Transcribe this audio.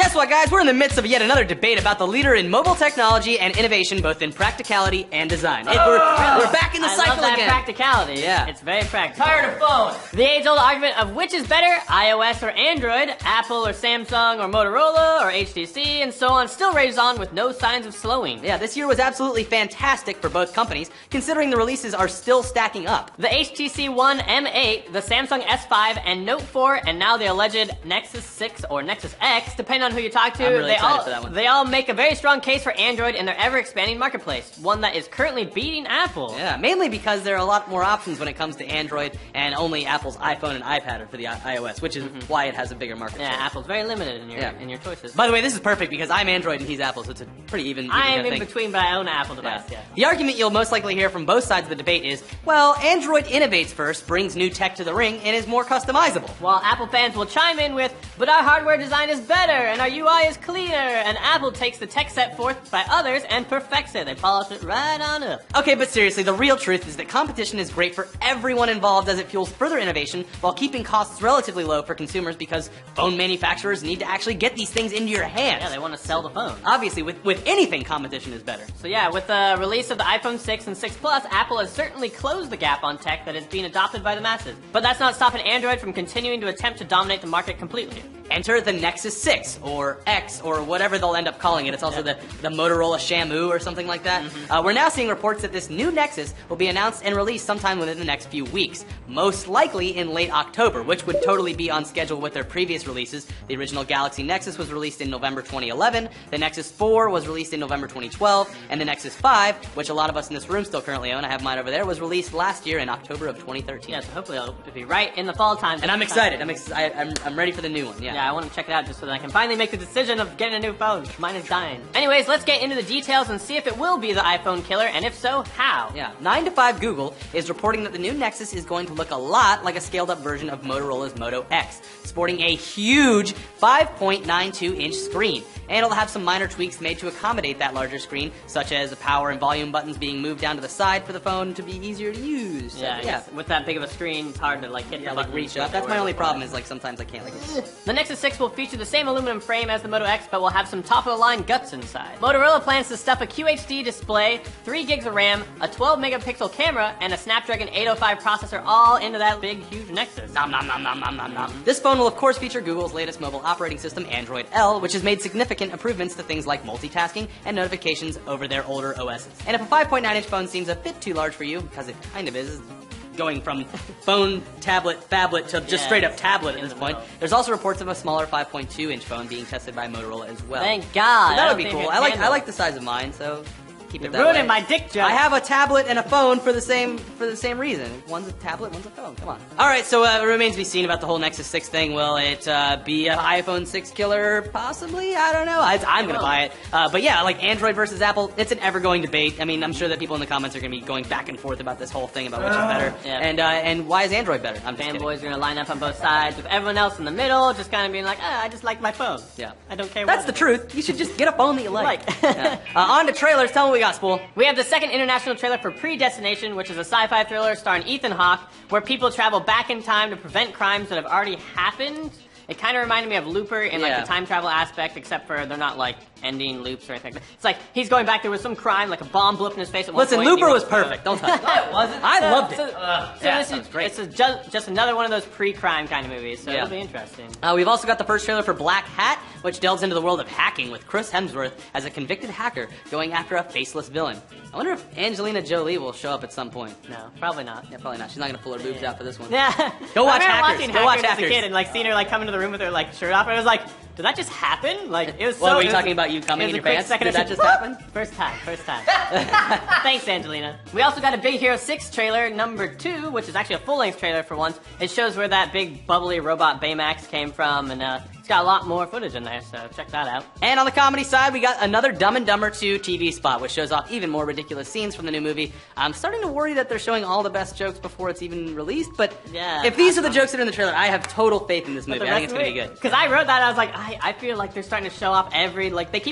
Guess what, guys? We're in the midst of yet another debate about the leader in mobile technology and innovation, both in practicality and design. We're back in the cycle love that again. Practicality. Yeah. It's very practical. Tired of phones. The age-old argument of which is better, iOS or Android, Apple or Samsung or Motorola or HTC, and so on, still rages on with no signs of slowing. Yeah, this year was absolutely fantastic for both companies, considering the releases are still stacking up. The HTC One M8, the Samsung S5, and Note 4, and now the alleged Nexus 6 or Nexus X, depending on who you talk to, I'm really excited for that one. they all make a very strong case for Android in their ever-expanding marketplace, one that is currently beating Apple. Yeah, mainly because there are a lot more options when it comes to Android, and only Apple's iPhone and iPad are for the iOS, which is why it has a bigger market Yeah, share. Apple's very limited in your choices. By the way, this is perfect because I'm Android and he's Apple, so it's a pretty even I am thing. in between, but I own an Apple device, yeah. The argument you'll most likely hear from both sides of the debate is, well, Android innovates first, brings new tech to the ring, and is more customizable. While Apple fans will chime in with, but our hardware design is better, and our UI is cleaner, and Apple takes the tech set forth by others and perfects it. They polish it right on up. Okay, but seriously, the real truth is that competition is great for everyone involved as it fuels further innovation while keeping costs relatively low for consumers because phone manufacturers need to actually get these things into your hands. Yeah, they want to sell the phone. Obviously, with anything, competition is better. So yeah, with the release of the iPhone 6 and 6 Plus, Apple has certainly closed the gap on tech that is being adopted by the masses. But that's not stopping Android from continuing to attempt to dominate the market completely. Enter the Nexus 6, or X, or whatever they'll end up calling it. It's also the Motorola Shamu or something like that. We're now seeing reports that this new Nexus will be announced and released sometime within the next few weeks. Most likely in late October, which would totally be on schedule with their previous releases. The original Galaxy Nexus was released in November 2011, the Nexus 4 was released in November 2012, and the Nexus 5, which a lot of us in this room still currently own, I have mine over there, was released last year in October of 2013. Yeah, so hopefully it'll be right in the fall time. And I'm excited. I'm ready for the new one. Yeah. Yeah, I want to check it out just so that I can finally make the decision of getting a new phone. Mine is dying. Anyways, let's get into the details and see if it will be the iPhone killer, and if so, how. Yeah, 9 to 5 Google is reporting that the new Nexus is going to look a lot like a scaled-up version of Motorola's Moto X, sporting a huge 5.92-inch screen. And it'll have some minor tweaks made to accommodate that larger screen, such as the power and volume buttons being moved down to the side for the phone to be easier to use. So, Yeah, with that big of a screen, it's hard to hit the button. Reach up. That's my only problem is sometimes I can't The Nexus 6 will feature the same aluminum frame as the Moto X, but will have some top-of-the-line guts inside. Motorola plans to stuff a QHD display, 3 gigs of RAM, a 12-megapixel camera, and a Snapdragon 805 processor all into that big, huge Nexus. Nom nom nom nom nom nom nom. This phone will of course feature Google's latest mobile operating system, Android L, which has made significant improvements to things like multitasking and notifications over their older OSs. And if a 5.9-inch phone seems a bit too large for you, because it kind of is, going from phone, tablet, phablet to just straight up tablet at this point. There's also reports of a smaller 5.2-inch phone being tested by Motorola as well. Thank God. So that would be cool. I like the size of mine, so keep it that way. Ruining my dick joke. I have a tablet and a phone for the same reason. One's a tablet, one's a phone. Come on. All right, so it remains to be seen about the whole Nexus 6 thing. Will it be an iPhone 6 killer? Possibly. I don't know. I'm gonna buy it. But yeah, like Android versus Apple, it's an ever-going debate. I mean, I'm sure that people in the comments are gonna be going back and forth about this whole thing about which is better. Yeah. And why is Android better? I'm just kidding. Fanboys are gonna line up on both sides with everyone else in the middle, just kind of being like, I just like my phone. Yeah. I don't care. That's the truth. You should just get a phone that you like. Yeah. On to trailers. Tell me what we got, Spool. We have the second international trailer for Predestination, which is a sci-fi thriller starring Ethan Hawke, where people travel back in time to prevent crimes that have already happened. It kind of reminded me of Looper in the time travel aspect, except for they're not like ending loops or anything like that. It's like he's going back, there was some crime, like a bomb blew up in his face at one point. Listen, Looper was perfect. Don't touch it. No, it wasn't. I loved it. This is great. It's just another one of those pre-crime kind of movies, so it'll be interesting. We've also got the first trailer for Black Hat, which delves into the world of hacking with Chris Hemsworth as a convicted hacker going after a faceless villain. I wonder if Angelina Jolie will show up at some point. No, probably not. Yeah, probably not. She's not gonna pull her boobs out for this one. Yeah. Go watch I remember Hackers. watching Go watch Hackers as a Hackers. kid and like seeing her like come into the room with her like shirt off, and I was like, did that just happen? Like it was. What so, were you talking about? You coming in your pants? Did that just happen? First time. Thanks, Angelina. We also got a Big Hero 6 trailer, number 2, which is actually a full-length trailer for once. It shows where that big bubbly robot Baymax came from, and it's got a lot more footage in there, so check that out. And on the comedy side, we got another Dumb and Dumber 2 TV spot, which shows off even more ridiculous scenes from the new movie. I'm starting to worry that they're showing all the best jokes before it's even released, but if these are the jokes that are in the trailer, I have total faith in this movie. I think it's going to be good. Because I wrote that, I was like, I feel like they're starting to show off they keep